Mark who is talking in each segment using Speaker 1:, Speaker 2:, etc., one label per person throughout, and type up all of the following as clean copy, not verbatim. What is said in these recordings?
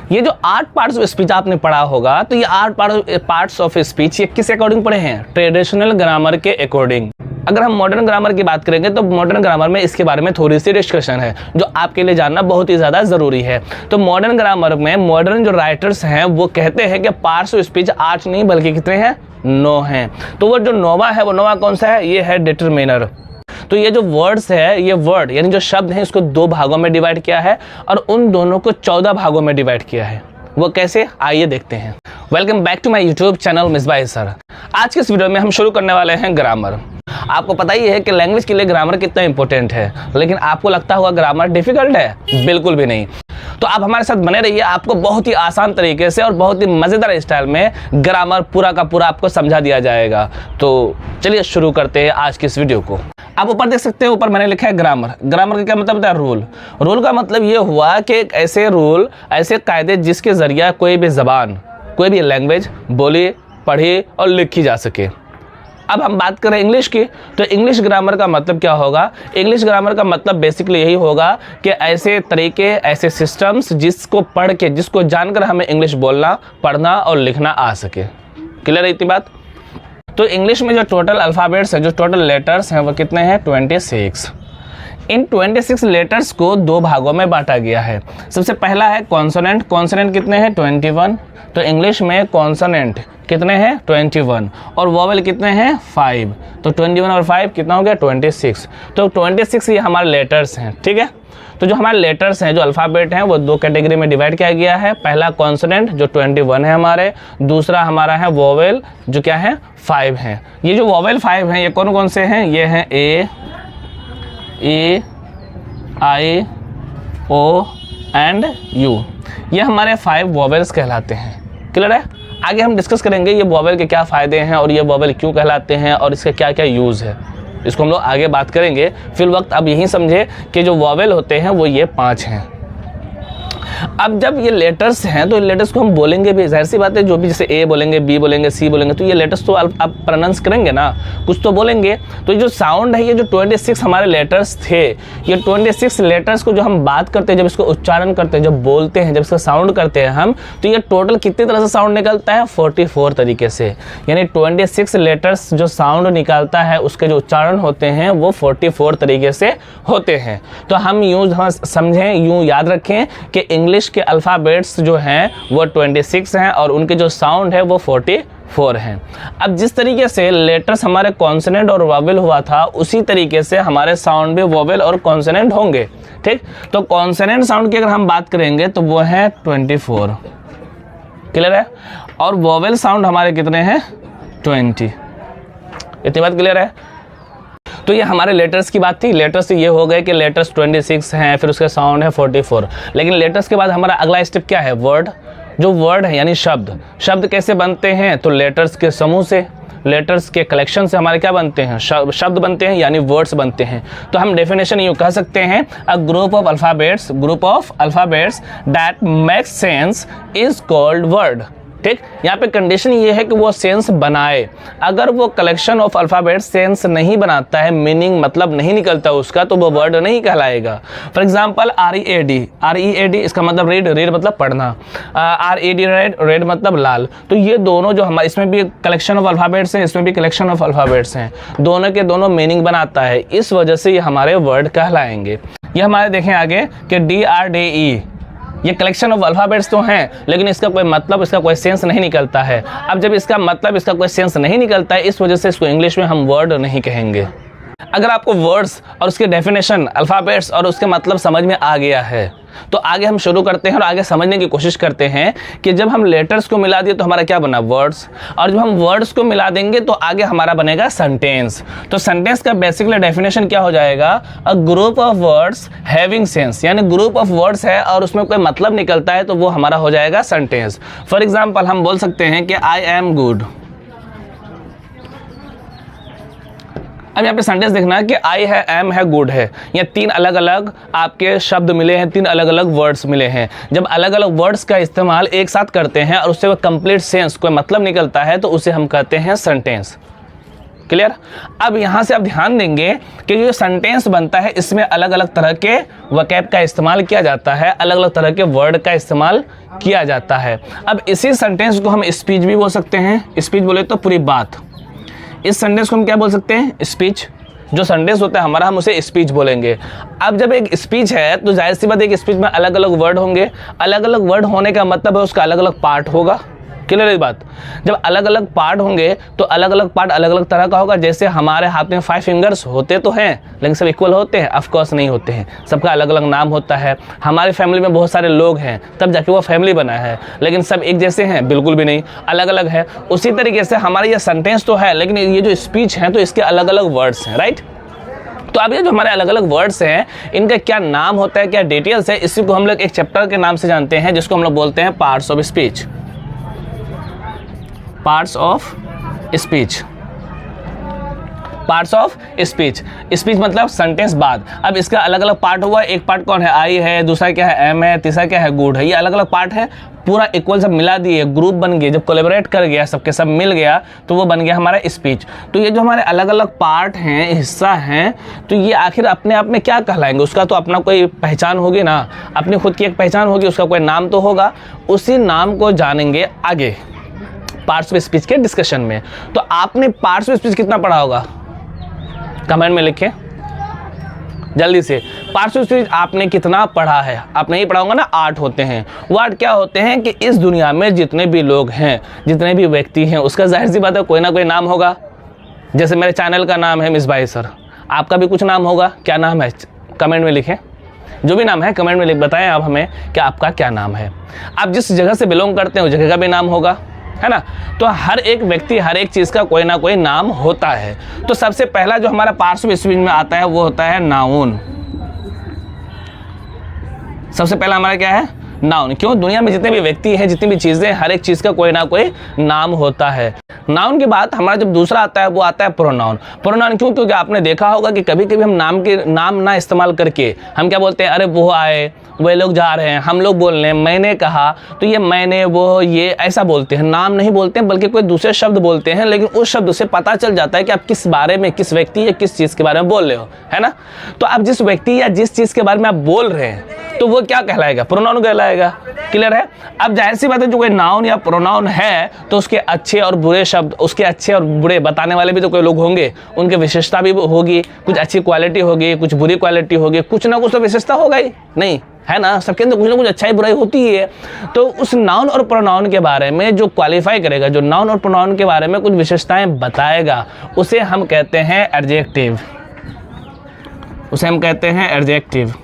Speaker 1: ये जो 8 parts of speech आपने पढ़ा होगा, तो ये 8 पार्ट्स ऑफ स्पीच ये किस अकॉर्डिंग पढ़े हैं? ट्रेडिशनल ग्रामर के अकॉर्डिंग। अगर हम मॉडर्न ग्रामर की बात करेंगे तो मॉडर्न ग्रामर में इसके बारे में थोड़ी सी डिस्कशन है जो आपके लिए जानना बहुत ही ज़्यादा ज़रूरी है। तो मॉडर्न ग्रामर में मॉडर्न जो राइटर्स हैं वो कहते हैं कि पार्ट्स ऑफ स्पीच 8 नहीं बल्कि कितने हैं? 9 हैं। तो वो जो 9वां है, वो 9वां कौन सा है? ये है डिटरमिनर। तो ये जो वर्ड्स है, ये वर्ड यानी जो शब्द हैं, इसको 2 भागों में डिवाइड किया है और उन दोनों को 14 भागों में डिवाइड किया है। वो कैसे, आइए देखते हैं। Welcome back to my YouTube channel Misbah sir. आज के इस वीडियो में हम शुरू करने वाले हैं ग्रामर। आपको पता ही है कि लैंग्वेज के लिए ग्रामर कितना इंपॉर्टेंट है, लेकिन आपको लगता होगा ग्रामर डिफिकल्ट है? बिल्कुल भी नहीं। तो आप हमारे साथ बने रहिए, आपको बहुत ही आसान तरीके से और बहुत ही मज़ेदार स्टाइल में ग्रामर पूरा का पूरा आपको समझा दिया जाएगा। तो चलिए शुरू करते हैं आज की इस वीडियो को। आप ऊपर देख सकते हैं, ऊपर मैंने लिखा है ग्रामर। ग्रामर का क्या मतलब होता है? रूल। रूल का मतलब ये हुआ कि एक ऐसे रूल, ऐसे कायदे जिसके जरिए कोई भी ज़बान, कोई भी लैंग्वेज बोली, पढ़ी और लिखी जा सके। अब हम बात करें इंग्लिश की, तो इंग्लिश ग्रामर का मतलब क्या होगा? इंग्लिश ग्रामर का मतलब बेसिकली यही होगा कि ऐसे तरीके, ऐसे सिस्टम्स जिसको पढ़ के, जिसको जानकर हमें इंग्लिश बोलना, पढ़ना और लिखना आ सके। क्लियर है इतनी बात? तो इंग्लिश में जो टोटल अल्फ़ाबेट्स हैं, जो टोटल लेटर्स हैं, वो कितने हैं? 26। इन 26 लेटर्स को 2 भागों में बांटा गया है। सबसे पहला है कॉन्सोनेंट। कॉन्सोनेंट कितने हैं? 21। तो इंग्लिश में कॉन्सोनेंट कितने हैं? 21। और वोवेल कितने हैं? 5। तो 21 और 5 कितना हो गया? 26। तो 26 ये हमारे लेटर्स हैं, ठीक है। तो जो हमारे लेटर्स हैं, जो अल्फ़ाबेट हैं, वो 2 कैटेगरी में डिवाइड किया गया है। पहला कॉन्सोनेंट जो 21 है हमारे, दूसरा हमारा है वोवेल जो क्या है? 5 हैं। ये जो वोवेल 5 हैं, ये कौन कौन से हैं? ये हैं ए, आई, ओ एंड यू। ये हमारे 5 वोवेल्स कहलाते हैं। क्लियर है? आगे हम डिस्कस करेंगे ये वोवेल के क्या फ़ायदे हैं और ये वोवेल क्यों कहलाते हैं और इसका क्या क्या यूज़ है, इसको हम लोग आगे बात करेंगे। फिर वक्त अब यही समझे कि जो वोवेल होते हैं वो ये 5 हैं। अब जब ये लेटर्स हैं तो लेटर्स को हम बोलेंगे भी, जाहिर सी बात है, जो भी जैसे ए बोलेंगे, बी बोलेंगे, सी बोलेंगे, तो ये लेटर्स तो आप प्रोनाउंस करेंगे ना, कुछ तो बोलेंगे। तो ये जो साउंड है, ये जो 26 हमारे लेटर्स थे, ये 26 लेटर्स को जो हम बात करते हैं, जब इसको उच्चारण करते हैं, जब बोलते हैं, जब इसका साउंड करते हैं हम, तो ये टोटल कितनी तरह से साउंड निकलता है? 44 तरीके से। यानी 26 लेटर्स जो साउंड निकालता है, उसके जो उच्चारण होते हैं वो 44 तरीके से होते हैं। तो हम यूँ समझें, यूँ याद रखें कि इंग्लिश के अल्फ़ाबेट्स जो हैं वो 26 हैं और उनके जो साउंड है वो 44 हैं। अब जिस तरीके से लेटर्स हमारे कॉन्सोनेंट और वोवेल हुआ था, उसी तरीके से हमारे साउंड भी वोवेल और कॉन्सोनेंट होंगे, ठीक। तो कॉन्सोनेंट साउंड की अगर हम बात करेंगे तो वो है 24। क्लियर है? और वोवेल साउंड हमारे कितने हैं? 20। इतनी बात क्लियर है? तो ये हमारे लेटर्स की बात थी। लेटर्स ये हो गए कि लेटर्स 26 हैं, फिर उसका साउंड है 44। लेकिन लेटर्स के बाद हमारा अगला स्टेप क्या है? वर्ड। जो वर्ड है यानी शब्द। शब्द कैसे बनते हैं? तो लेटर्स के समूह से, लेटर्स के कलेक्शन से हमारे क्या बनते हैं? शब्द बनते हैं, यानी वर्ड्स बनते हैं। तो हम डेफिनेशन यूँ कह सकते हैं, a group of alphabets that make sense is called word. ठीक। यहाँ पे कंडीशन ये है कि वो सेंस बनाए। अगर वो कलेक्शन ऑफ अल्फ़ाबेट सेंस नहीं बनाता है, मीनिंग मतलब नहीं निकलता उसका, तो वो वर्ड नहीं कहलाएगा। फॉर एग्जांपल READ इसका मतलब रीड मतलब पढ़ना। RED रेड मतलब लाल। तो ये दोनों जो हमारे, इसमें भी कलेक्शन ऑफ अल्फ़ाबेट्स हैं, इसमें भी कलेक्शन ऑफ अल्फ़ाबेट्स हैं, दोनों के दोनों मीनिंग बनाता है, इस वजह से ये हमारे वर्ड कहलाएंगे। ये हमारे देखें आगे कि DRDE, ये कलेक्शन ऑफ अल्फ़ाबेट्स तो हैं, लेकिन इसका कोई मतलब, इसका कोई सेंस नहीं निकलता है। अब जब इसका मतलब, इसका कोई सेंस नहीं निकलता है, इस वजह से इसको इंग्लिश में हम वर्ड नहीं कहेंगे। अगर आपको वर्ड्स और उसके डेफिनेशन, अल्फ़ाबेट्स और उसके मतलब समझ में आ गया है, तो आगे हम शुरू करते हैं और आगे समझने की कोशिश करते हैं कि जब हम लेटर्स को मिला दिए तो हमारा क्या बना? वर्ड्स। और जब हम वर्ड्स को मिला देंगे तो आगे हमारा बनेगा सेंटेंस। तो सेंटेंस का बेसिकली डेफिनेशन क्या हो जाएगा? A group of words having sense, यानी ग्रुप ऑफ वर्ड्स है और उसमें कोई मतलब निकलता है, तो वो हमारा हो जाएगा सेंटेंस। फॉर एग्जाम्पल हम बोल सकते हैं कि आई एम गुड। अब यहाँ पे सेंटेंस देखना है कि आई है, एम है, गुड है। ये 3 अलग अलग आपके शब्द मिले हैं, 3 अलग अलग वर्ड्स मिले हैं। जब अलग अलग वर्ड्स का इस्तेमाल एक साथ करते हैं और उससे वो कंप्लीट सेंस, कोई मतलब निकलता है, तो उसे हम कहते हैं सेंटेंस। क्लियर। अब यहाँ से आप ध्यान देंगे कि जो सेंटेंस बनता है इसमें अलग अलग तरह के वोकैब का इस्तेमाल किया जाता है, अलग अलग तरह के वर्ड का इस्तेमाल किया जाता है। अब इसी सेंटेंस को हम स्पीच भी बोल सकते हैं। स्पीच बोले तो पूरी बात, इस सेंटेंस को हम क्या बोल सकते हैं? स्पीच। जो सेंटेंस होता है हमारा हम उसे स्पीच बोलेंगे। अब जब एक स्पीच है तो जाहिर सी बात है कि स्पीच में अलग अलग वर्ड होंगे, अलग अलग वर्ड होने का मतलब है उसका अलग अलग पार्ट होगा। क्लियर है बात। जब अलग अलग पार्ट होंगे तो अलग अलग पार्ट अलग अलग तरह का होगा। जैसे हमारे हाथ में 5 फिंगर्स होते तो हैं लेकिन सब इक्वल होते हैं? ऑफ कोर्स नहीं होते हैं, सबका अलग अलग नाम होता है। हमारी फैमिली में बहुत सारे लोग हैं तब जाके वो फैमिली बना है, लेकिन सब एक जैसे हैं? बिल्कुल भी नहीं, अलग अलग है। उसी तरीके से हमारा ये सेंटेंस तो है लेकिन ये जो स्पीच है तो इसके अलग अलग वर्ड्स हैं, राइट। तो अब ये जो हमारे अलग अलग वर्ड्स हैं इनका क्या नाम होता है, क्या डिटेल्स है, इसी को हम लोग एक चैप्टर के नाम से जानते हैं जिसको हम लोग बोलते हैं parts of speech. Parts of speech. Parts of speech. Speech मतलब सेंटेंस बाद। अब इसका अलग अलग पार्ट हुआ, एक पार्ट कौन है? आई है, दूसरा क्या है? एम है, तीसरा क्या है? गुड है। ये अलग अलग पार्ट है, पूरा इक्वल सब मिला दिए, ग्रुप बन गए। जब कोलैबोरेट कर गया, सबके सब मिल गया तो वो बन गया हमारा स्पीच। तो ये जो हमारे अलग अलग पार्ट हैं, हिस्सा हैं, तो ये आखिर अपने आप में क्या कहलाएंगे? उसका तो अपना कोई पहचान होगी ना, अपनी खुद की एक पहचान होगी, उसका कोई नाम तो होगा। उसी नाम को जानेंगे आगे पार्ट्स ऑफ स्पीच के डिस्कशन में। तो आपने पार्ट्स ऑफ स्पीच कितना पढ़ा होगा? कमेंट में लिखें जल्दी से। पार्ट्स ऑफ स्पीच आपने कितना पढ़ा है? आपने ये पढ़ा होगा ना, 8 होते हैं। वो 8 क्या होते हैं कि इस दुनिया में जितने भी लोग हैं, जितने भी व्यक्ति हैं, उसका जाहिर सी बात है कोई ना कोई नाम होगा। जैसे मेरे चैनल का नाम है मिसबाही सर, आपका भी कुछ नाम होगा। क्या नाम है? कमेंट में लिखें, जो भी नाम है कमेंट में बताएं आप हमें कि आपका क्या नाम है। आप जिस जगह से बिलोंग करते हैं उस जगह का भी नाम होगा, है ना। तो हर एक व्यक्ति, हर एक चीज़ का कोई ना कोई नाम होता है। तो सबसे पहला जो हमारा पार्ट्स ऑफ स्पीच में आता है वो होता है नाउन। सबसे पहला हमारा क्या है? नाउन। क्यों? दुनिया में जितने भी व्यक्ति हैं, जितनी भी चीज़ें, हर एक चीज़ का कोई ना कोई नाम होता है। नाउन के बाद हमारा जब दूसरा आता है वो आता है प्रोनाउन। प्रोनाउन क्यों? क्योंकि आपने देखा होगा कि कभी कभी हम नाम ना इस्तेमाल करके हम क्या बोलते हैं? अरे वो आए, वे लोग जा रहे हैं, हम लोग बोल रहे हैं, मैंने कहा। तो ये मैंने, वो, ये ऐसा बोलते हैं, नाम नहीं बोलते हैं बल्कि कोई दूसरे शब्द बोलते हैं, लेकिन उस शब्द से पता चल जाता है कि आप किस बारे में, किस व्यक्ति या किस चीज़ के बारे में बोल रहे हो, है ना। तो आप जिस व्यक्ति या जिस चीज़ के बारे में आप बोल रहे हैं तो वो क्या कहलाएगा? प्रोनाउन कहलाएगा। क्लियर है। अब जाहिर सी बात है जो कोई नाउन या प्रोनाउन है तो उसके अच्छे और बुरे शब्द, उसके अच्छे और बुरे बताने वाले भी तो कोई लोग होंगे, उनकी विशेषता भी होगी, कुछ अच्छी क्वालिटी होगी, कुछ बुरी क्वालिटी होगी, कुछ ना कुछ तो विशेषता होगा ही, नहीं है ना। सबके अंदर कुछ ना कुछ अच्छाई बुराई होती ही है। तो उस नाउन और प्रोनाउन के बारे में जो क्वालिफाई करेगा, जो नाउन और प्रोनाउन के बारे में कुछ विशेषताएं बताएगा, उसे हम कहते हैं एडजेक्टिव। उसे हम कहते हैं एडजेक्टिव।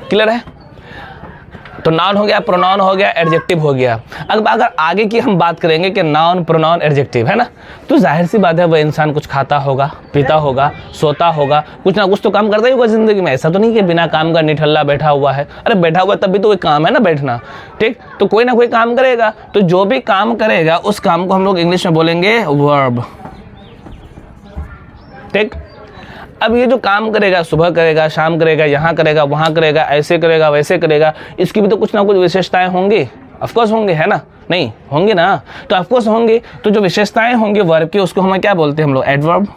Speaker 1: क्लियर है। तो नाउन हो गया, प्रोनाउन हो गया, एडजेक्टिव हो गया। अब अगर आगे की हम बात करेंगे कि नाउन, प्रोनाउन, एडजेक्टिव, है ना, तो जाहिर सी बात है वह इंसान कुछ खाता होगा, पीता होगा, सोता होगा, कुछ ना कुछ तो काम करता ही होगा जिंदगी में। ऐसा तो नहीं कि बिना काम का निठल्ला बैठा हुआ है। अरे बैठा हुआ तब भी तो कोई काम है ना, बैठना, ठीक। तो कोई ना कोई काम करेगा। तो जो भी काम करेगा उस काम को हम लोग इंग्लिश में बोलेंगे वर्ब, ठीक। अब ये जो काम करेगा, सुबह करेगा, शाम करेगा, यहाँ करेगा, वहाँ करेगा, ऐसे करेगा, वैसे करेगा, इसकी भी तो कुछ ना कुछ विशेषताएं होंगी। ऑफकोर्स होंगे, है ना, नहीं होंगे ना। तो ऑफकोर्स होंगे। तो जो विशेषताएं होंगी वर्ब की, उसको हम क्या बोलते हैं? हम लोग एडवर्ब,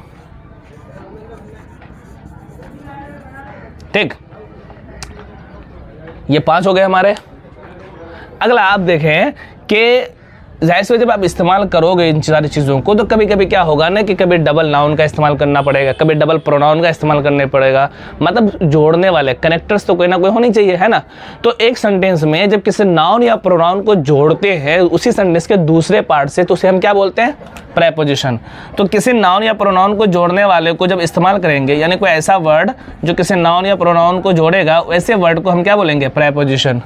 Speaker 1: ठीक। ये 5 हो गए हमारे। अगला आप देखें कि जाहिर से जब आप इस्तेमाल करोगे इन सारी चीज़ों को तो कभी कभी क्या होगा ना कि कभी डबल नाउन का इस्तेमाल करना पड़ेगा, कभी डबल प्रोनाउन का इस्तेमाल करना पड़ेगा। मतलब जोड़ने वाले कनेक्टर्स तो कोई ना कोई होनी चाहिए, है ना। तो एक सेंटेंस में जब किसी नाउन या प्रोनाउन को जोड़ते हैं उसी सेंटेंस के दूसरे पार्ट से, तो उसे हम क्या बोलते हैं? प्रेपोजिशन। तो किसी नाउन या प्रोनाउन को जोड़ने वाले को जब इस्तेमाल करेंगे, यानी कोई ऐसा वर्ड जो किसी नाउन या प्रोनाउन को जोड़ेगा, वैसे वर्ड को हम क्या बोलेंगे? प्रेपोजिशन।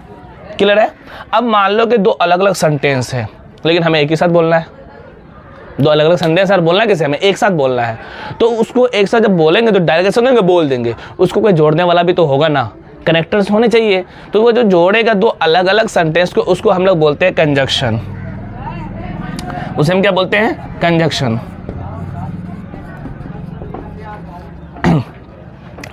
Speaker 1: क्लियर है। अब मान लो कि 2 अलग अलग सेंटेंस है लेकिन हमें एक ही साथ बोलना है। 2 अलग अलग सेंटेंस यार बोलना कैसे? हमें एक साथ बोलना है। तो उसको एक साथ जब बोलेंगे तो डायरेक्ट सुनेंगे, बोल देंगे। उसको कोई जोड़ने वाला भी तो होगा ना, कनेक्टर्स होने चाहिए। तो वो जो जोड़ेगा 2 अलग अलग सेंटेंस को, उसको हम लोग बोलते हैं कंजक्शन। उसे हम क्या बोलते हैं? कंजक्शन।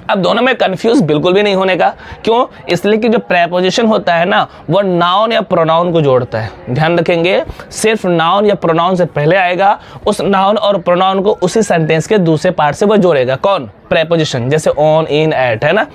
Speaker 1: अब दोनों में कंफ्यूज बिल्कुल भी नहीं होने का। क्यों? इसलिए कि जो प्रेपोजिशन होता है ना, वो नाउन या प्रोनाउन को जोड़ता है। ध्यान रखेंगे, सिर्फ नाउन या प्रोनाउन से पहले आएगा, उस नाउन और प्रोनाउन को उसी सेंटेंस के दूसरे पार्ट से वो जोड़ेगा। कौन? प्रेपोजिशन, जैसे ऑन, इन, एट, है ना।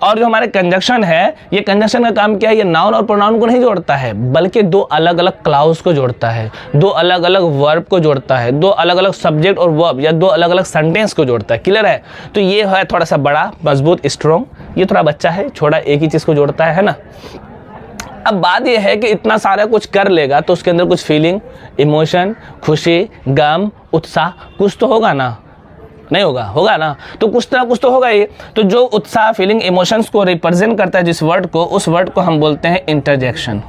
Speaker 1: और जो हमारे कंजक्शन है, ये कंजक्शन का काम क्या है? ये नाउन और प्रोनाउन को नहीं जोड़ता है, बल्कि दो अलग अलग क्लाउज को जोड़ता है, दो अलग अलग वर्ब को जोड़ता है, दो अलग अलग सब्जेक्ट और वर्ब या दो अलग अलग सेंटेंस को जोड़ता है। क्लियर है? तो ये है थोड़ा सा बड़ा, मजबूत, स्ट्रॉन्ग। ये थोड़ा बच्चा है, छोटा, एक ही चीज को जोड़ता है ना। अब बात यह है कि इतना सारा कुछ कर लेगा तो उसके अंदर कुछ फीलिंग, इमोशन, खुशी, गम, उत्साह कुछ तो होगा ना? नहीं होगा? होगा ना। तो कुछ ना कुछ तो होगा ही। तो जो उत्साह, फीलिंग, इमोशंस को रिप्रेजेंट करता है जिस वर्ड को, उस वर्ड को हम बोलते हैं इंटरजेक्शन।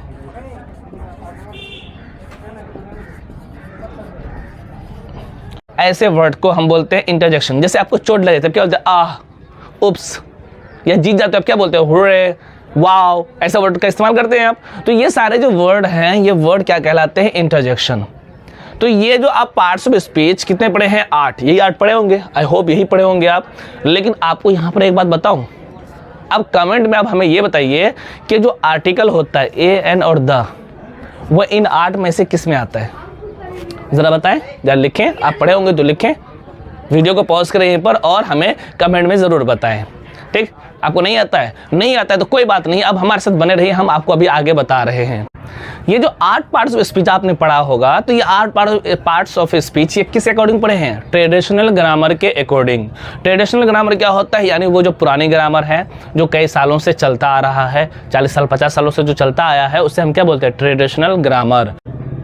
Speaker 1: ऐसे वर्ड को हम बोलते हैं इंटरजेक्शन। जैसे आपको चोट लगे तब क्या बोलते हैं? आह, उप्स। या जीत जाते हो आप क्या बोलते हो? Hurray, wow. ऐसा वर्ड का इस्तेमाल करते हैं आप। तो ये सारे जो वर्ड हैं, ये वर्ड क्या कहलाते हैं? इंटरजेक्शन। तो ये जो आप पार्ट्स ऑफ स्पीच कितने पढ़े हैं? 8। यही 8 पढ़े होंगे, आई होप यही पढ़े होंगे आप। लेकिन आपको यहाँ पर एक बात बताऊं, अब कमेंट में आप हमें ये बताइए कि जो आर्टिकल होता है ए, एन और द, वो इन 8 में से किस में आता है? ज़रा बताएं, जरा लिखें। आप पढ़े होंगे तो लिखें, वीडियो को पॉज करें यहीं पर और हमें कमेंट में ज़रूर बताएं। ठीक? आपको नहीं आता है? नहीं आता है तो कोई बात नहीं, अब हमारे साथ बने रहिए, हम आपको अभी आगे बता रहे हैं। ये जो 8 पार्ट्स ऑफ स्पीच आपने पढ़ा होगा, तो ये 8 पार्ट्स ऑफ स्पीच ये किस अकॉर्डिंग पढ़े हैं? ट्रेडिशनल ग्रामर के अकॉर्डिंग। ट्रेडिशनल ग्रामर क्या होता है? यानी वो जो पुरानी ग्रामर है, जो कई सालों से चलता आ रहा है, 40 साल 50 सालों से जो चलता आया है, उससे हम क्या बोलते हैं? Traditional grammar.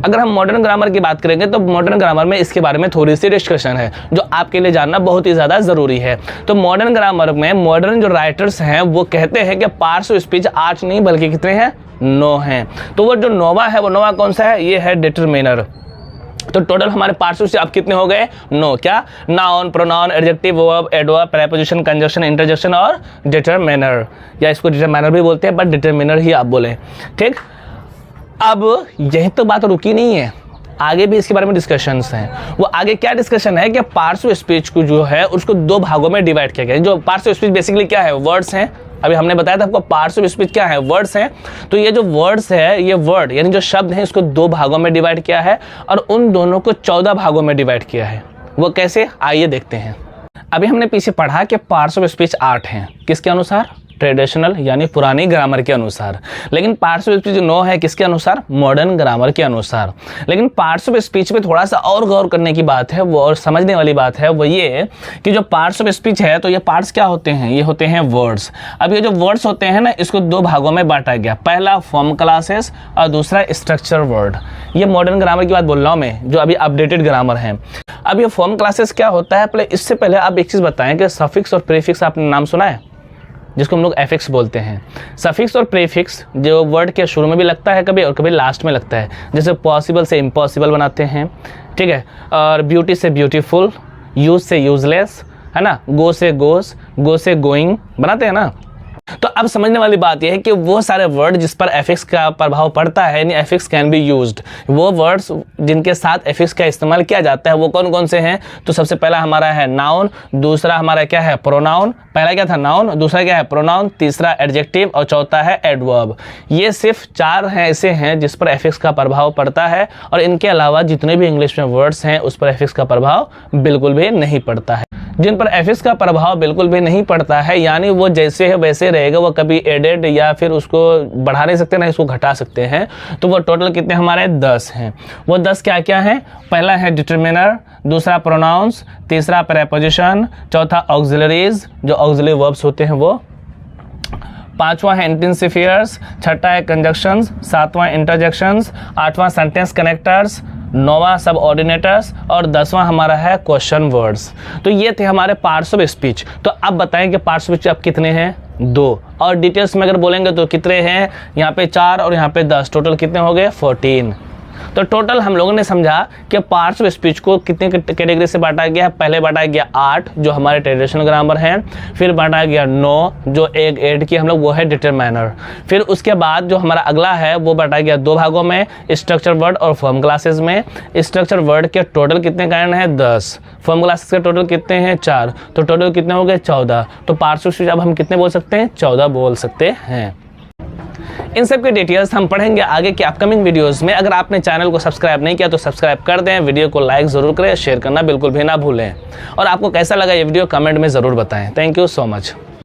Speaker 1: अगर हम मॉडर्न ग्रामर की बात करेंगे तो मॉडर्न ग्रामर में इसके बारे में थोड़ी सी डिस्कशन है जो आपके लिए जानना बहुत ही ज़्यादा ज़रूरी है। तो मॉडर्न ग्रामर में मॉडर्न जो राइटर्स हैं वो कहते हैं कि पार्ट्स ऑफ स्पीच 8 नहीं बल्कि कितने हैं? 9 हैं। तो वो जो 9वां है, वो 9वां कौन सा है? ये है डिटरमिनर। तो टोटल हमारे पार्ट्स ऑफ स्पीच अब कितने हो गए? 9। क्या? Noun, pronoun, adjective, verb, adverb, preposition, conjunction, interjection और डिटरमिनर, या इसको डिटरमिनर भी बोलते हैं, बट डिटरमिनर ही आप बोलें। ठीक? अब यही तो बात रुकी नहीं है, आगे भी इसके बारे में डिस्कशंस हैं। वो आगे क्या डिस्कशन है कि पार्ट्स ऑफ स्पीच को जो है उसको 2 भागों में डिवाइड किया गया है। जो पार्ट्स ऑफ स्पीच बेसिकली क्या है? वर्ड्स हैं। अभी हमने बताया था आपको पार्ट्स ऑफ स्पीच क्या है? वर्ड्स हैं। तो ये जो वर्ड्स है, ये वर्ड यानी जो शब्द हैं, इसको 2 भागों में डिवाइड किया है और उन दोनों को 14 भागों में डिवाइड किया है। वो कैसे? आइए देखते हैं। अभी हमने पीछे पढ़ा कि पार्ट्स ऑफ स्पीच 8 हैं। किसके अनुसार? ट्रेडिशनल यानी पुरानी ग्रामर के अनुसार। लेकिन पार्ट्स ऑफ स्पीच 9 है, किसके अनुसार? मॉडर्न ग्रामर के अनुसार। लेकिन पार्ट्स ऑफ स्पीच पे थोड़ा सा और गौर करने की बात है, वो और समझने वाली बात है, वो ये कि जो पार्ट्स ऑफ स्पीच है, तो ये पार्ट्स क्या होते हैं? ये होते हैं वर्ड्स। अब ये जो वर्ड्स होते हैं ना, इसको 2 भागों में बांटा गया। पहला फॉर्म क्लासेस और दूसरा स्ट्रक्चर वर्ड। ये मॉडर्न ग्रामर की बात बोल रहा हूँ मैं, जो अभी अपडेटेड ग्रामर है। अब ये फॉर्म क्लासेस क्या होता है? पहले इससे पहले आप एक चीज़ बताएं कि सफिक्स और प्रीफिक्स आपने नाम सुना है, जिसको हम लोग एफिक्स बोलते हैं। सफिक्स और प्रीफिक्स जो वर्ड के शुरू में भी लगता है कभी और कभी लास्ट में लगता है। जैसे पॉसिबल से इम्पॉसिबल बनाते हैं, ठीक है, और ब्यूटी से ब्यूटीफुल, यूज से यूजलेस, है ना, गो से गोस, गो से गोइंग बनाते हैं ना। तो अब समझने वाली बात यह है कि वो सारे वर्ड जिस पर एफिक्स का प्रभाव पड़ता है, यानी एफिक्स कैन बी यूज्ड, वो वर्ड्स जिनके साथ एफिक्स का इस्तेमाल किया जाता है वो कौन कौन से हैं? तो सबसे पहला हमारा है नाउन, दूसरा हमारा क्या है? प्रोनाउन। पहला क्या था? नाउन, दूसरा क्या है? प्रोनाउन, तीसरा एडजेक्टिव और चौथा है एडवर्ब। ये सिर्फ 4 हैं ऐसे हैं जिस पर एफिक्स का प्रभाव पड़ता है, और इनके अलावा जितने भी इंग्लिश में वर्ड्स हैं उस पर एफिक्स का प्रभाव बिल्कुल भी नहीं पड़ता है। जिन पर एफिक्स का प्रभाव बिल्कुल भी नहीं पड़ता है, यानी वो जैसे है वैसे रहेगा, वो कभी एडेड या फिर उसको बढ़ा नहीं सकते ना इसको घटा सकते हैं। तो वो टोटल कितने हमारे? 10 हैं। वो 10 क्या क्या हैं? पहला है डिटरमिनर, दूसरा प्रोनाउंस, तीसरा प्रीपोजिशन, चौथा ऑक्सिलरीज जो ऑक्सिलरी वर्ब्स होते हैं वो, पांचवा है इंटेंसिफायर्स, छठा है कंजक्शंस, सातवां इंटरजेक्शंस, आठवां सेंटेंस कनेक्टर्स, 9वां सब ऑर्डिनेटर्स और 10वां हमारा है क्वेश्चन वर्ड्स। तो ये थे हमारे पार्ट्स ऑफ स्पीच। तो अब बताएं कि पार्ट्स ऑफ स्पीच अब कितने हैं? 2। और डिटेल्स में अगर बोलेंगे तो कितने हैं? यहाँ पे 4 और यहाँ पे 10, टोटल कितने हो गए? 14। तो टोटल हम लोगों ने समझा कि पार्ट्स ऑफ स्पीच को कितने कैटेगरी से बांटा गया है। पहले बांटा गया 8 जो हमारे ट्रेडिशनल ग्रामर हैं, फिर बांटा गया 9 जो एक ऐड किया हम लोग वो है डिटरमाइनर, फिर उसके बाद जो हमारा अगला है वो बांटा गया 2 भागों में, स्ट्रक्चर वर्ड और फॉर्म क्लासेस में। स्ट्रक्चर वर्ड के टोटल कितने काइंड हैं 10, फॉर्म क्लासेस के टोटल कितने हैं 4, तो टोटल कितने हो गए 14। तो पार्ट्स ऑफ स्पीच अब हम कितने बोल सकते हैं 14 बोल सकते हैं। इन सब के डिटेल्स हम पढ़ेंगे आगे के अपकमिंग वीडियोस में। अगर आपने चैनल को सब्सक्राइब नहीं किया तो सब्सक्राइब कर दें, वीडियो को लाइक ज़रूर करें, शेयर करना बिल्कुल भी ना भूलें, और आपको कैसा लगा ये वीडियो कमेंट में ज़रूर बताएं। Thank you so much.